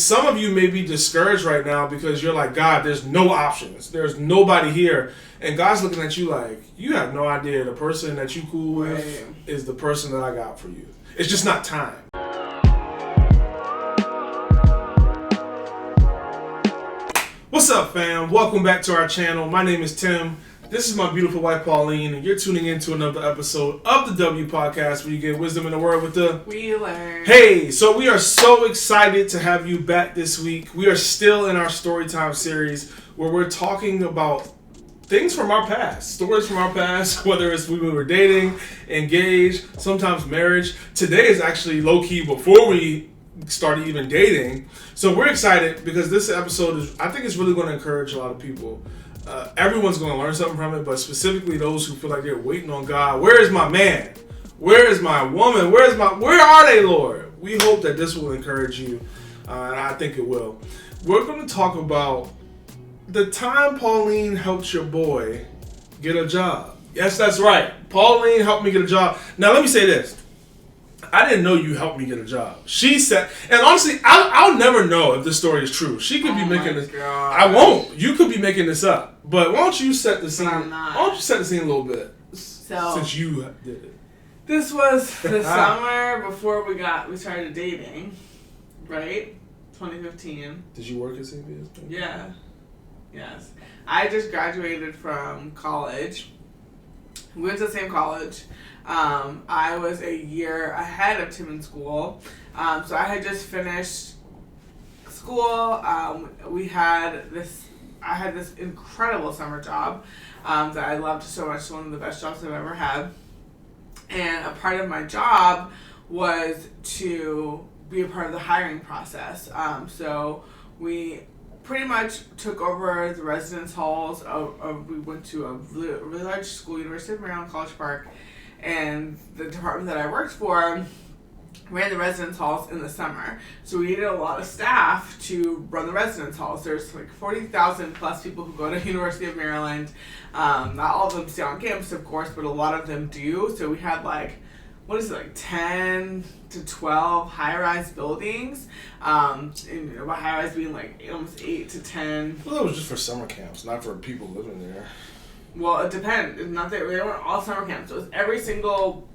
some of you may be discouraged right now because you're like, God, there's no options. There's nobody here. And God's looking at you like, you have no idea the person that you cool with is the person that I got for you. It's just not time. What's up, fam? Welcome back to our channel. My name is Tim. This is my beautiful wife, Pauline, and you're tuning in to another episode of the W Podcast where you get wisdom in the word with the We Learn. Hey, so we are so excited to have you back this week. We are still in our Storytime series where we're talking about things from our past, stories from our past, whether it's when we were dating, engaged, sometimes marriage. Today is actually low-key before we started even dating. So we're excited because this episode is, I think it's really going to encourage a lot of people. Everyone's going to learn something from it, but specifically those who feel like they're waiting on God. Where is my man? Where is my woman? Where are they, Lord? We hope that this will encourage you, and I think it will. We're going to talk about the time Pauline helped your boy get a job. Yes, that's right. Pauline helped me get a job. Now, let me say this. I didn't know you helped me get a job. She said, and honestly, I'll never know if this story is true. She could be making this. Gosh. I won't. You could be making this up. But why don't you set the scene? I'm not. Why don't you set the scene a little bit? So, since you did it. This was the summer before we started dating, right? 2015. Did you work at CBS? Yeah. Yes. I just graduated from college. We went to the same college. I was a year ahead of Tim in school. So I had just finished school. I had this incredible summer job that I loved so much. It's one of the best jobs I've ever had. And a part of my job was to be a part of the hiring process. So we pretty much took over the residence halls. We went to a really large school, University of Maryland, College Park. And the department that I worked for ran the residence halls in the summer. So we needed a lot of staff to run the residence halls. There's like 40,000 plus people who go to University of Maryland. Not all of them stay on campus, of course, but a lot of them do. So we had 10 to 12 high-rise buildings. And by high-rise being almost 8 to 10. Well, that was just for summer camps, not for people living there. Well, it depends. They weren't all summer camps. It was every single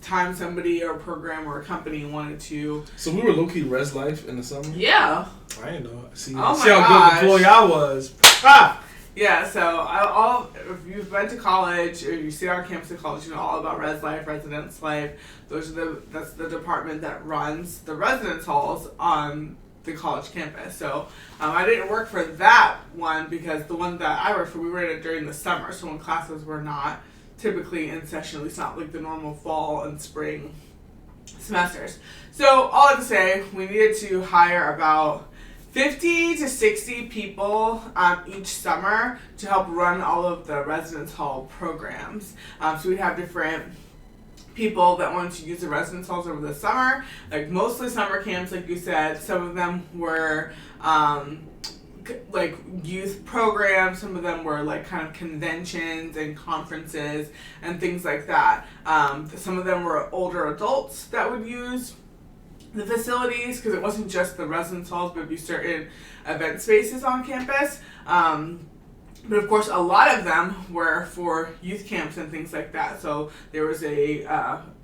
time somebody or a program or a company wanted to. So we were low-key res life in the summer? Yeah. I didn't know. See how good employee I was. Ah! Yeah, so if you've been to college or you sit on campus at college, you know all about res life, residence life. That's the department that runs the residence halls on the college campus. So I didn't work for that one because the one that I worked for, we were in it during the summer. So when classes were not typically in session, at least not like the normal fall and spring semesters. So all I have to say, we needed to hire about 50 to 60 people each summer to help run all of the residence hall programs. So we'd have different people that wanted to use the residence halls over the summer, mostly summer camps, like you said. Some of them were youth programs, some of them were kind of conventions and conferences and things like that. Some of them were older adults that would use the facilities because it wasn't just the residence halls, but it'd be certain event spaces on campus. But of course, a lot of them were for youth camps and things like that. So there was a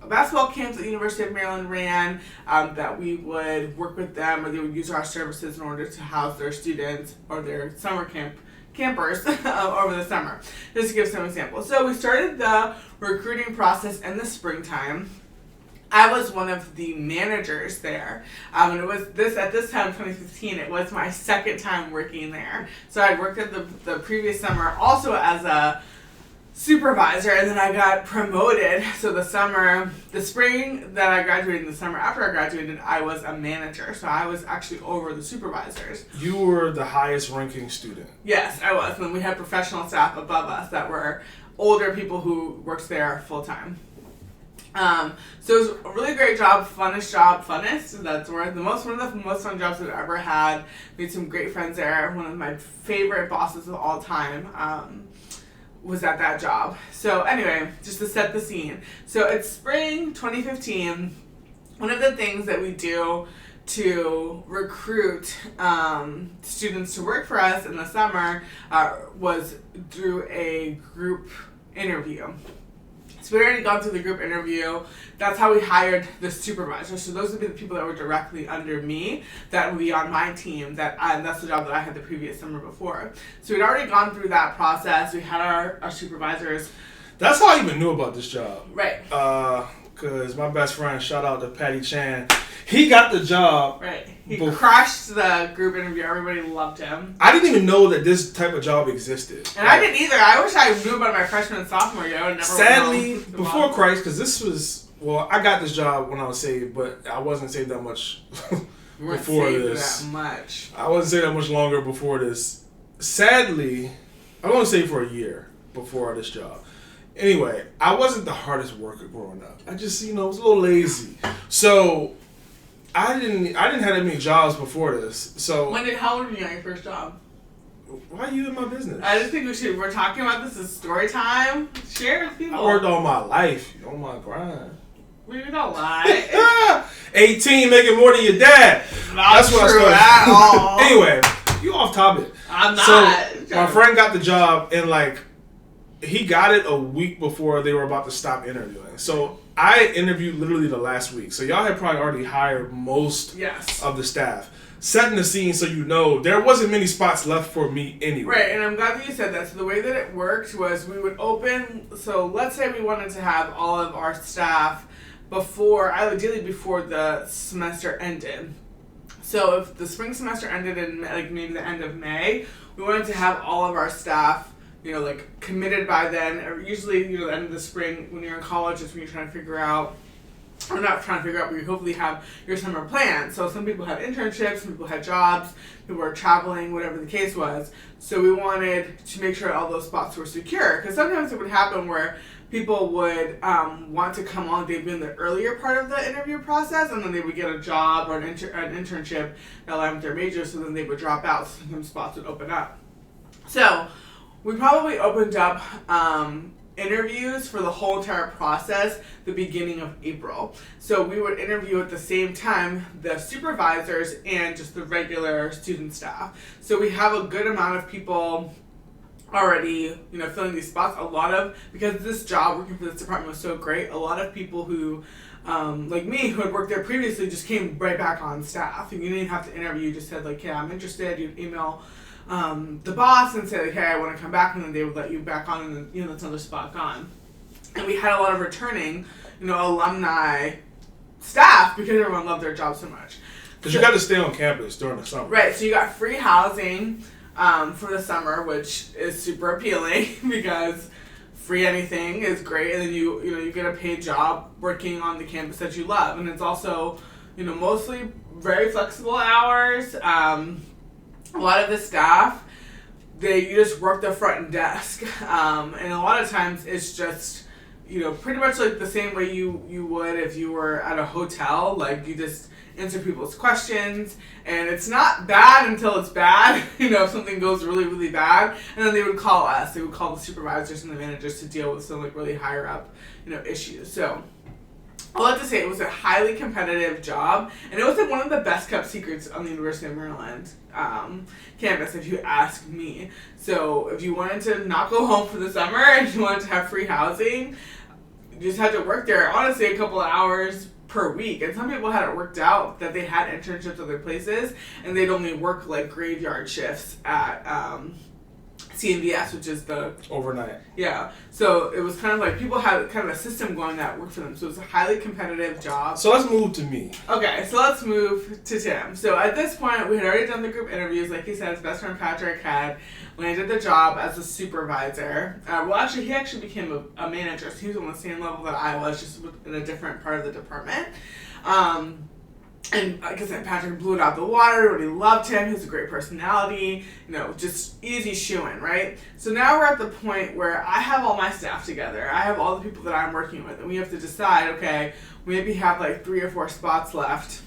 basketball camp that the University of Maryland ran that we would work with them, or they would use our services in order to house their students or their summer campers over the summer. Just to give some examples. So we started the recruiting process in the springtime. I was one of the managers there, and it was at this time, 2015, it was my second time working there. So I worked at the previous summer also as a supervisor, and then I got promoted. So the spring that I graduated, and the summer after I graduated, I was a manager. So I was actually over the supervisors. You were the highest ranking student. Yes, I was. And then we had professional staff above us that were older people who worked there full time. So it was a really great job, funnest. That's one of the most fun jobs I've ever had. Made some great friends there. One of my favorite bosses of all time was at that job. So anyway, just to set the scene. So it's spring 2015. One of the things that we do to recruit students to work for us in the summer was through a group interview. So we already gone through the group interview. That's how we hired the supervisor. So those would be the people that were directly under me, that would be on my team. That's the job that I had the previous summer before. So we'd already gone through that process. We had our supervisors. That's how I even knew about this job. Right. Because my best friend, shout out to Patty Chan, he got the job. Right. He crushed the group interview. Everybody loved him. I didn't even know that this type of job existed. And I didn't either. I wish I knew about it my freshman and sophomore year. I would never. Sadly, before Christ, because this was, well, I got this job when I was saved, but I wasn't saved that much before this. That much. I wasn't saved that much longer before this. Sadly, I was only saved for a year before this job. Anyway, I wasn't the hardest worker growing up. I just, was a little lazy. So I didn't have that many jobs before this. So how old were you on your first job? Why are you in my business? I just think we're talking about this as story time. Share with people. I worked all my life on my grind. We don't lie. 18 making more than your dad. That's what true I started. At all. Anyway, you off topic. I'm not. So my friend got the job and he got it a week before they were about to stop interviewing. So I interviewed literally the last week. So y'all had probably already hired most of the staff. Setting the scene so there wasn't many spots left for me anyway. Right, and I'm glad that you said that. So the way that it worked was we would open, so let's say we wanted to have all of our staff ideally before the semester ended. So if the spring semester ended in maybe the end of May, we wanted to have all of our staff committed by then. Or usually, the end of the spring when you're in college is when you're trying to figure out, or not trying to figure out, but you hopefully have your summer plan. So some people had internships, some people had jobs, people were traveling, whatever the case was. So we wanted to make sure all those spots were secure. Because sometimes it would happen where people would want to come on, they'd be in the earlier part of the interview process, and then they would get a job or an internship that aligned with their major, so then they would drop out, so some spots would open up. So we probably opened up interviews for the whole entire process the beginning of April. So we would interview at the same time the supervisors and just the regular student staff. So we have a good amount of people already, filling these spots. Because this job, working for this department was so great, a lot of people who, like me, who had worked there previously just came right back on staff. And you didn't have to interview, you just said I'm interested, you'd email the boss and say hey, I want to come back, and then they would let you back on, and then that's another spot gone. And we had a lot of returning, alumni staff because everyone loved their job so much. Because you got to stay on campus during the summer. Right, so you got free housing for the summer, which is super appealing because free anything is great, and then you get a paid job working on the campus that you love, and it's also mostly very flexible hours. A lot of the staff, you just work the front desk, and a lot of times it's just pretty much like the same way you would if you were at a hotel. You just answer people's questions, and it's not bad until it's bad. If something goes really, really bad, and then they would call us. They would call the supervisors and the managers to deal with some really higher up issues. So all I have to say, it was a highly competitive job, and it was one of the best kept secrets on the University of Maryland campus, if you ask me. So if you wanted to not go home for the summer and you wanted to have free housing, you just had to work there, honestly, a couple of hours per week. And some people had it worked out that they had internships other places, and they'd only work graveyard shifts at CNDS, which is the overnight. Yeah. So it was kind of people had kind of a system going that worked for them. So it was a highly competitive job. So let's move to me. Okay, so let's move to Tim. So at this point, we had already done the group interviews. Like he said, his best friend Patrick had landed the job as a supervisor. He actually became a manager. So he was on the same level that I was, just in a different part of the department. And like I said, Patrick blew it out the water. Everybody loved him. He has a great personality. Just easy shoo-in, right? So now we're at the point where I have all my staff together. I have all the people that I'm working with. And we have to decide, okay, we maybe have 3 or 4 spots left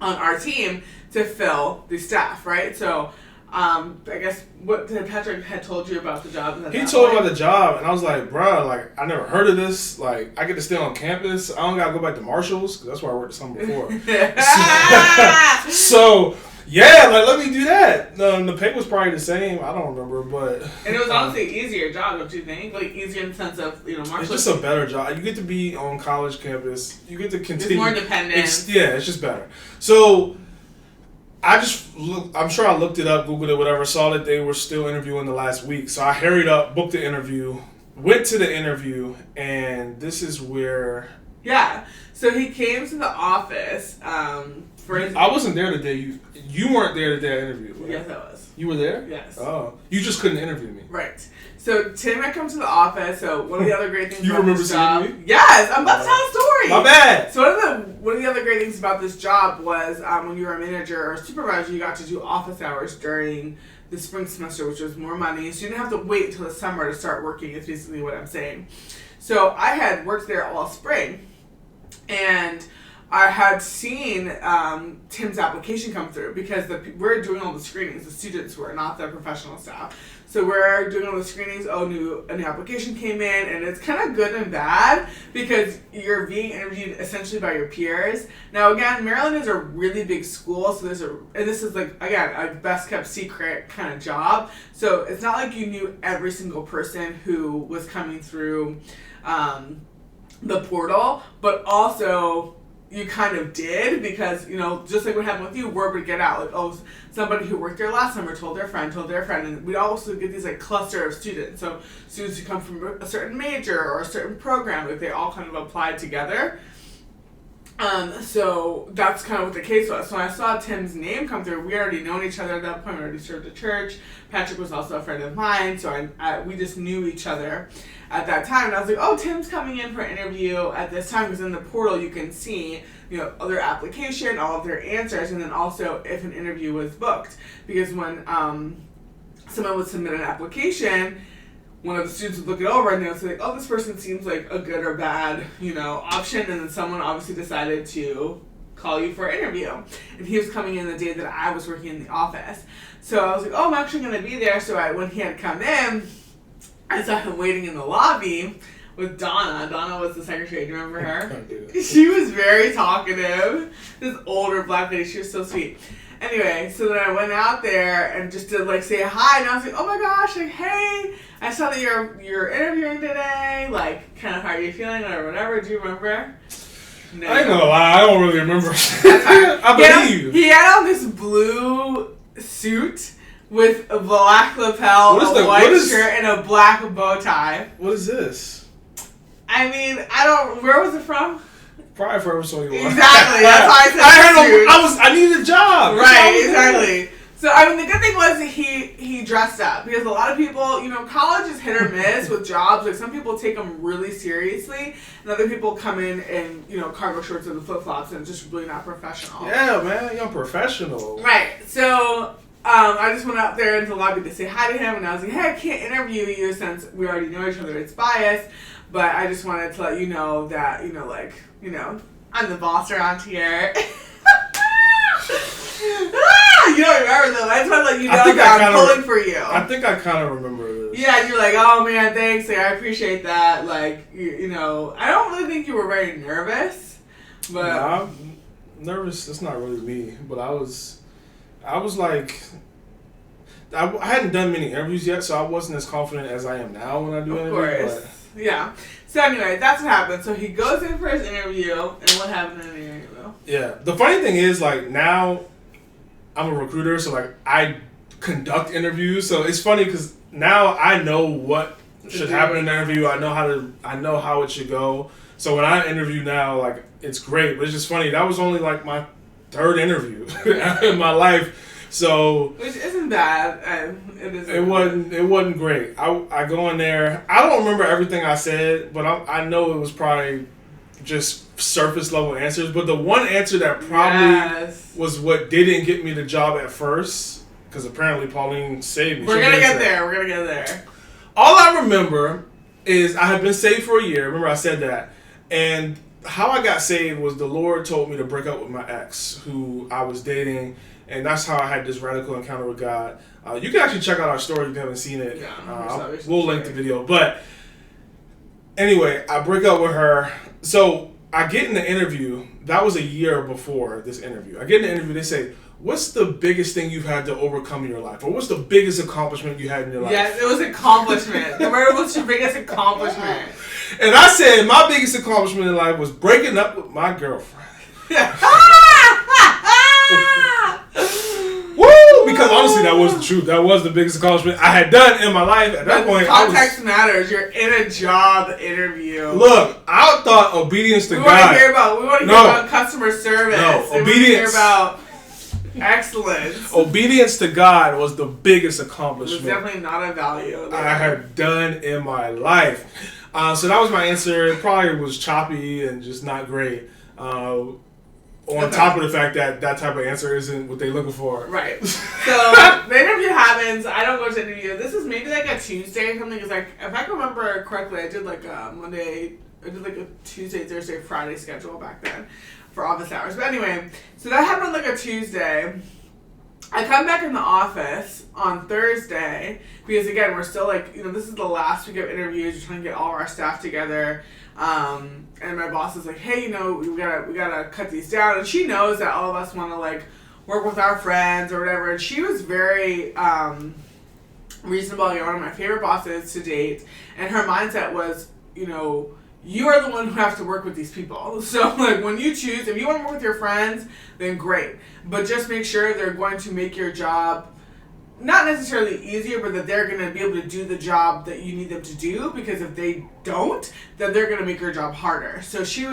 on our team to fill the staff, right? So I guess what Patrick had told you about the job. He told me about the job, and I was like, bruh, like, I never heard of this. Like, I get to stay on campus. I don't got to go back to Marshall's, because that's where I worked the summer before. So, yeah, like, let me do that. The pay was probably the same. I don't remember, but... And it was honestly an easier job, don't you think? Like, easier in the sense of, Marshall... It's just a better job. You get to be on college campus. You get to continue... It's more independent. It's just better. So... I'm sure I looked it up, Googled it, whatever, saw that they were still interviewing the last week. So I hurried up, booked the interview, went to the interview, and this is where... Yeah. So he came to the office for his... I wasn't there the day you weren't there the day I interviewed, right? Yes, I was. You were there? Yes. Oh. You just couldn't interview me. Right. So Tim had come to the office. So one of the other great things you about remember this seeing job, me? yes, I'm about to tell a story. My bad. So one of the other great things about this job was when you were a manager or supervisor, you got to do office hours during the spring semester, which was more money. So you didn't have to wait until the summer to start working. Is basically what I'm saying. So I had worked there all spring, and I had seen Tim's application come through because we're doing all the screenings. The students were, not the professional staff. So we're doing all the screenings. A new application came in, and it's kind of good and bad because you're being interviewed essentially by your peers. Now, again, Maryland is a really big school, so and this is like, again, a best kept secret kind of job. So it's not like you knew every single person who was coming through the portal, but also you kind of did because, just like what happened with you, word would get out. Like, oh, somebody who worked there last summer told their friend, and we also get these like cluster of students. So students who come from a certain major or a certain program, like they all kind of applied together. So that's kind of what the case was. So when I saw Tim's name come through, we already known each other at that point. We already served at church. Patrick was also a friend of mine, so we just knew each other at that time. And I was like, oh, Tim's coming in for an interview at this time, because in the portal you can see, their application, all of their answers, and then also if an interview was booked. Because when someone would submit an application, one of the students would look it over and they would say, oh, this person seems like a good or bad, option. And then someone obviously decided to call you for an interview. And he was coming in the day that I was working in the office. So I was like, oh, I'm actually going to be there. So when he had come in, I saw him waiting in the lobby with Donna. Donna was the secretary. Do you remember her? She was very talkative. This older black lady. She was so sweet. Anyway, so then I went out there and just to like say hi, and I was like, oh my gosh, like, hey, I saw that you're interviewing today, like, kind of how are you feeling or whatever. Do you remember? No. I ain't gonna lie, I don't really remember. I believe you. He had on this blue suit with a black lapel, a white shirt, and a black bow tie. What is this? I mean, where was it from? Probably forever so you want. Exactly. That's why I said I needed a job. Right, exactly. So I mean, the good thing was that he dressed up, because a lot of people, college is hit or miss with jobs. Like, some people take them really seriously, and other people come in cargo shorts and flip flops, and just really not professional. Yeah, man, you're professional. Right. So I just went out there into the lobby to say hi to him, and I was like, hey, I can't interview you since we already know each other. It's biased. But I just wanted to let you know that, I'm the boss around here. You don't remember though. I just want to let you know that I'm pulling for you. I think I kind of remember this. Yeah, and you're like, oh man, thanks. Like, I appreciate that. Like, I don't really think you were very nervous. But nah, nervous, that's not really me. But I was like... I hadn't done many interviews yet, so I wasn't as confident as I am now when I do interviews. Of course. Yeah. So anyway, that's what happened. So he goes in for his interview, and what happened in the interview? Yeah. The funny thing is, like, now I'm a recruiter, so, like, I conduct interviews. So it's funny because now I know what should happen in an interview. I know how it should go. So when I interview now, like, it's great. But it's just funny. That was only, like, my third interview in my life. So, which isn't bad. It wasn't great. I go in there. I don't remember everything I said, but I know it was probably just surface level answers. But the one answer that probably was what didn't get me the job at first, because apparently Pauline saved me. We're gonna get there. All I remember is I had been saved for a year. Remember I said that, and how I got saved was the Lord told me to break up with my ex, who I was dating. And that's how I had this radical encounter with God. You can actually check out our story if you haven't seen it. Yeah, we'll link the video. But anyway, I break up with her. So I get in the interview. That was a year before this interview. I get in the interview. They say, what's the biggest thing you've had to overcome in your life? Or what's the biggest accomplishment you had in your life? Yes, it was accomplishment. The word was your biggest accomplishment. And I said my biggest accomplishment in life was breaking up with my girlfriend. Woo! Because honestly, that was the truth. That was the biggest accomplishment I had done in my life. At that point, context matters. You're in a job interview. Look, I thought obedience to God. We want to hear about customer service. No, obedience. We want to hear about excellence. Obedience to God was the biggest accomplishment. It was definitely not a value I had done in my life. So that was my answer. It probably was choppy and just not great. On top of the fact that that type of answer isn't what they're looking for. Right. So the interview happens. I don't go to the interview. This is maybe like a Tuesday or something. Because like, if I can remember correctly, I did like a Monday. I did like a Tuesday, Thursday, Friday schedule back then for office hours. But anyway, so that happened like a Tuesday. I come back in the office on Thursday because again we're still like, this is the last week of interviews. We're trying to get all of our staff together. And my boss is like, hey, we gotta cut these down. And she knows that all of us want to like work with our friends or whatever. And she was very reasonable. One of my favorite bosses to date. And her mindset was, you are the one who has to work with these people. So like when you choose, if you want to work with your friends, then great. But just make sure they're going to make your job not necessarily easier, but that they're going to be able to do the job that you need them to do, because if they don't, then they're going to make your job harder. So she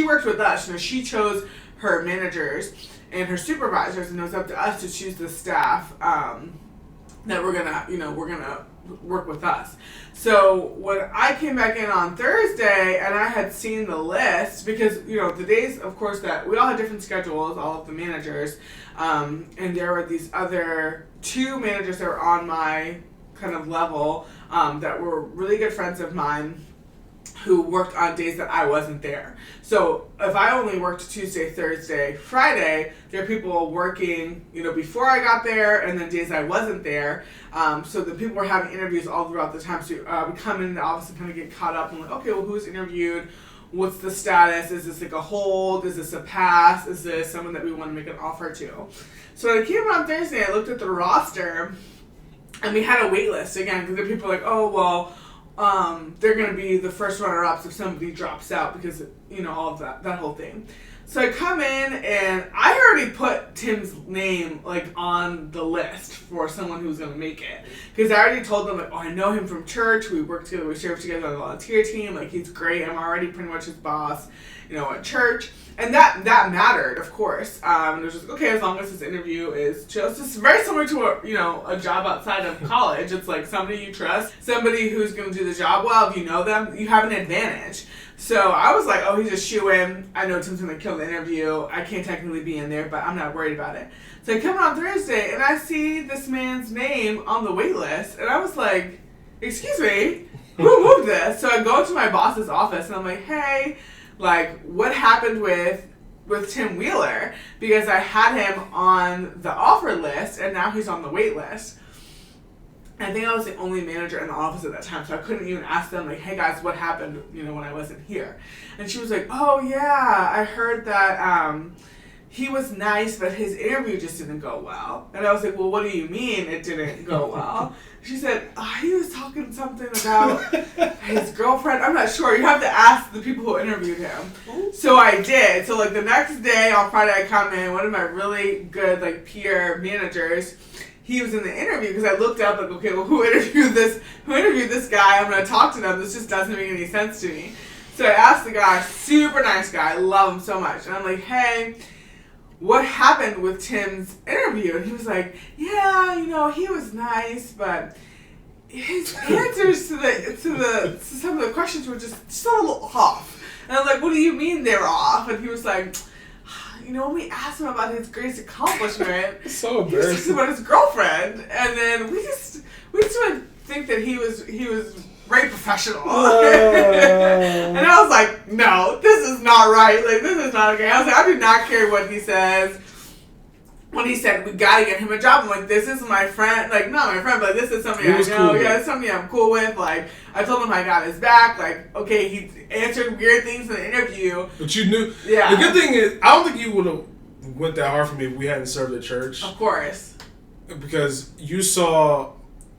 worked with us. She chose her managers and her supervisors, and it was up to us to choose the staff that we're gonna work with us. So when I came back in on Thursday and I had seen the list, because the days, of course, that we all had different schedules, all of the managers, and there were these other 2 managers that were on my kind of level that were really good friends of mine who worked on days that I wasn't there. So if I only worked Tuesday, Thursday, Friday, there are people working, before I got there, and then days I wasn't there. So the people were having interviews all throughout the time. So we come in the office and kind of get caught up and like, okay, well, who's interviewed? What's the status? Is this like a hold? Is this a pass? Is this someone that we want to make an offer to? So when I came on Thursday, I looked at the roster, and we had a wait list again, because the people were like, oh, well, they're going to be the first runner-ups if somebody drops out, because, all of that whole thing. So I come in, and I already put Tim's name, like, on the list for someone who's going to make it. Because I already told them, like, oh, I know him from church. We work together. We serve together on the volunteer team. Like, he's great. I'm already pretty much his boss, at church. And that mattered, of course. It was just, okay, as long as this interview is chill. It's just very similar to a job outside of college. It's like somebody you trust, somebody who's going to do the job well. If you know them, you have an advantage. So I was like, oh, he's a shoo-in. I know Tim's going to kill the interview. I can't technically be in there, but I'm not worried about it. So I come on Thursday, and I see this man's name on the wait list. And I was like, excuse me, who moved this? So I go to my boss's office, and I'm like, hey, like, what happened with Tim Wheeler? Because I had him on the offer list, and now he's on the wait list. I think I was the only manager in the office at that time, so I couldn't even ask them, like, hey guys, what happened, when I wasn't here? And she was like, oh yeah, I heard that he was nice, but his interview just didn't go well. And I was like, well, what do you mean it didn't go well? She said, he was talking something about his girlfriend. I'm not sure. You have to ask the people who interviewed him. So I did. So like the next day on Friday, I come in, one of my really good like peer managers, he was in the interview, because I looked up like, okay, well, who interviewed this guy? I'm going to talk to them. This just doesn't make any sense to me. So I asked the guy, super nice guy, I love him so much. And I'm like, hey, what happened with Tim's interview? And he was like, yeah, he was nice, but his answers to some of the questions were just a little off. And I'm like, what do you mean they're off? And he was like, when we asked him about his greatest accomplishment, so he was talking about his girlfriend, and then we just would think that he was very professional. And I was like, no, this is not right. Like, this is not okay. I was like, I do not care what he says. when he said, we gotta get him a job, I'm like, this is my friend, like, not my friend, but this is somebody I know, cool, yeah, it's somebody I'm cool with, like, I told him I got his back, like, okay, he answered weird things in the interview. But you knew, yeah. The good thing is, I don't think you would have went that hard for me if we hadn't served at church. Of course. Because you saw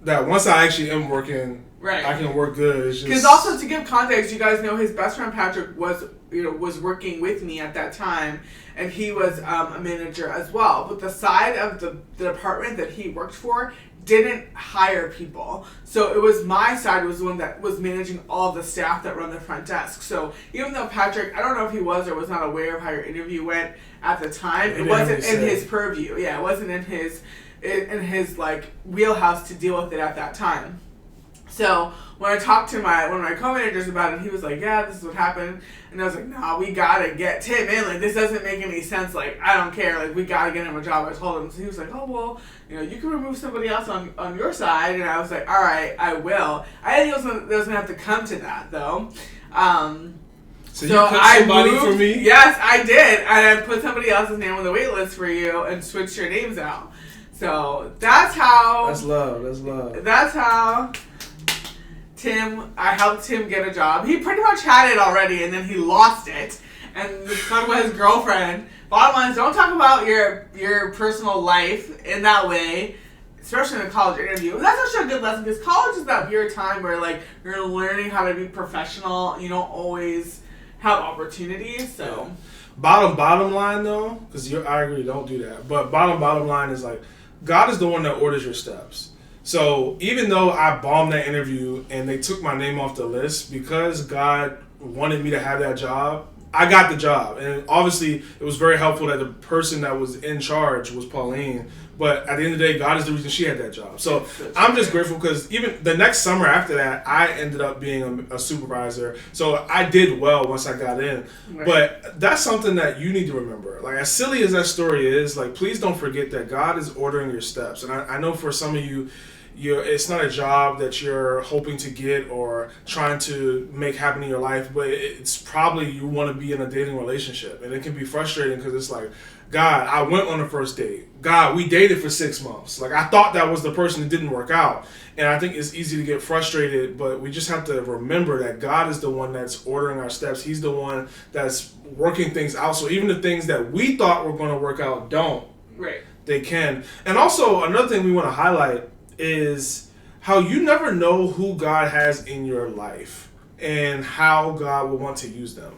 that once I actually am working, right, I can work good. Because also, to give context, you guys know his best friend Patrick was working with me at that time, and he was a manager as well. But the side of the department that he worked for didn't hire people. So it was my side was the one that was managing all the staff that run the front desk. So even though Patrick, I don't know if he was or was not aware of how your interview went at the time, it wasn't in his purview. Yeah, it wasn't in his like wheelhouse to deal with it at that time. So when I talked to one of my co-managers about it, he was like, yeah, this is what happened. And I was like, nah, we gotta get Tim in. Like, this doesn't make any sense. Like, I don't care. Like, we gotta get him a job. I told him. So he was like, oh, well, you can remove somebody else on your side. And I was like, all right, I will. I didn't think it was gonna have to come to that, though. So you put somebody moved, for me? Yes, I did. And I put somebody else's name on the wait list for you and switched your names out. So that's how... That's love. That's love. That's how... I helped Tim get a job. He pretty much had it already, and then he lost it. And talking about his girlfriend. Bottom line is, don't talk about your personal life in that way, especially in a college interview. And that's actually a good lesson, because college is that weird time where, like, you're learning how to be professional. You don't always have opportunities, so... Bottom line, though, because I agree, don't do that. But bottom line is, like, God is the one that orders your steps. So even though I bombed that interview and they took my name off the list, because God wanted me to have that job, I got the job. And obviously it was very helpful that the person that was in charge was Pauline. But at the end of the day, God is the reason she had that job. So I'm just grateful because even the next summer after that, I ended up being a supervisor. So I did well once I got in. Right. But that's something that you need to remember. Like, as silly as that story is, like, please don't forget that God is ordering your steps. And I know for some of you, it's not a job that you're hoping to get or trying to make happen in your life, but it's probably you want to be in a dating relationship. And it can be frustrating because it's like, God, I went on the first date. God, we dated for 6 months. Like, I thought that was the person that didn't work out. And I think it's easy to get frustrated, but we just have to remember that God is the one that's ordering our steps. He's the one that's working things out. So even the things that we thought were going to work out don't. Right. They can. And also, another thing we want to highlight is how you never know who God has in your life and how God will want to use them.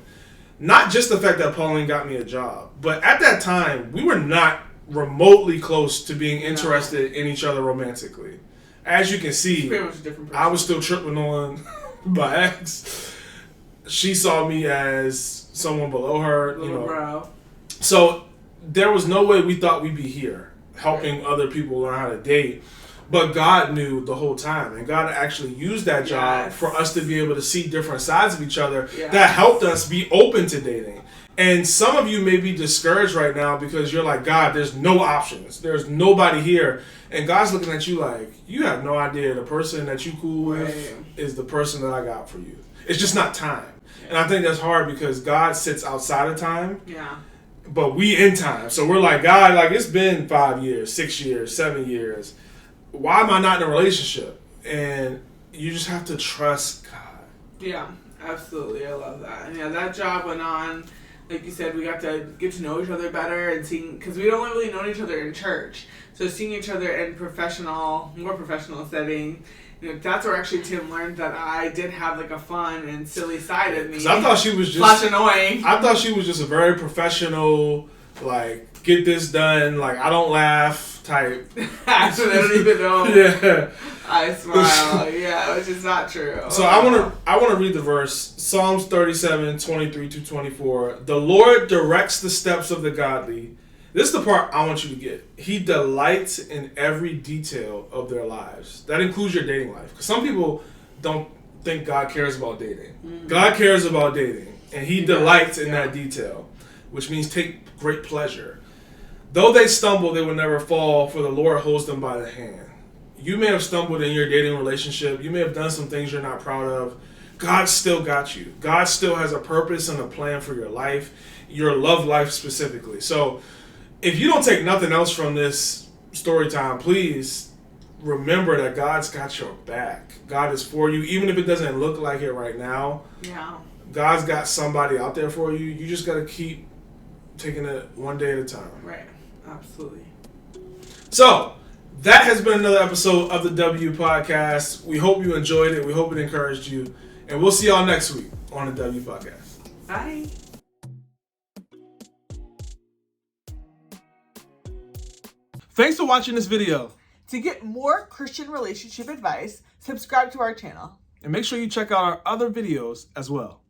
Not just the fact that Pauline got me a job, but at that time, we were not remotely close to being interested in each other romantically. As you can see, I was still tripping on my ex. She saw me as someone below her, Bro. So there was no way we thought we'd be here helping other people learn how to date. But God knew the whole time, and God actually used that job for us to be able to see different sides of each other that helped us be open to dating. And some of you may be discouraged right now because you're like, God, there's no options. There's nobody here. And God's looking at you like, you have no idea the person that you cool with is the person that I got for you. It's just not time. And I think that's hard because God sits outside of time. Yeah. But we in time. So we're like, God, like, it's been 5 years, 6 years, 7 years. Why am I not in a relationship? And you just have to trust God. Yeah, absolutely. I love that. And yeah, that job went on. Like you said, we got to get to know each other better and seeing, because we'd only really known each other in church. So seeing each other in more professional setting, that's where actually Tim learned that I did have like a fun and silly side of me. I thought she was just annoying. I thought she was just a very professional, like, get this done, like, I don't laugh type. Actually, I don't even know. Yeah. I smile. Yeah, which is not true. So I want to read the verse. Psalms 37, 23 to 24. The Lord directs the steps of the godly. This is the part I want you to get. He delights in every detail of their lives. That includes your dating life. Because some people don't think God cares about dating. Mm-hmm. God cares about dating. And He delights in that detail, which means take great pleasure. Though they stumble, they will never fall, for the Lord holds them by the hand. You may have stumbled in your dating relationship. You may have done some things you're not proud of. God still got you. God still has a purpose and a plan for your life, your love life specifically. So if you don't take nothing else from this story time, please remember that God's got your back. God is for you, even if it doesn't look like it right now. Yeah. God's got somebody out there for you. You just got to keep taking it one day at a time. Right. Absolutely. So, that has been another episode of the W Podcast. We hope you enjoyed it. We hope it encouraged you. And we'll see y'all next week on the W Podcast. Bye. Thanks for watching this video. To get more Christian relationship advice, subscribe to our channel. And make sure you check out our other videos as well.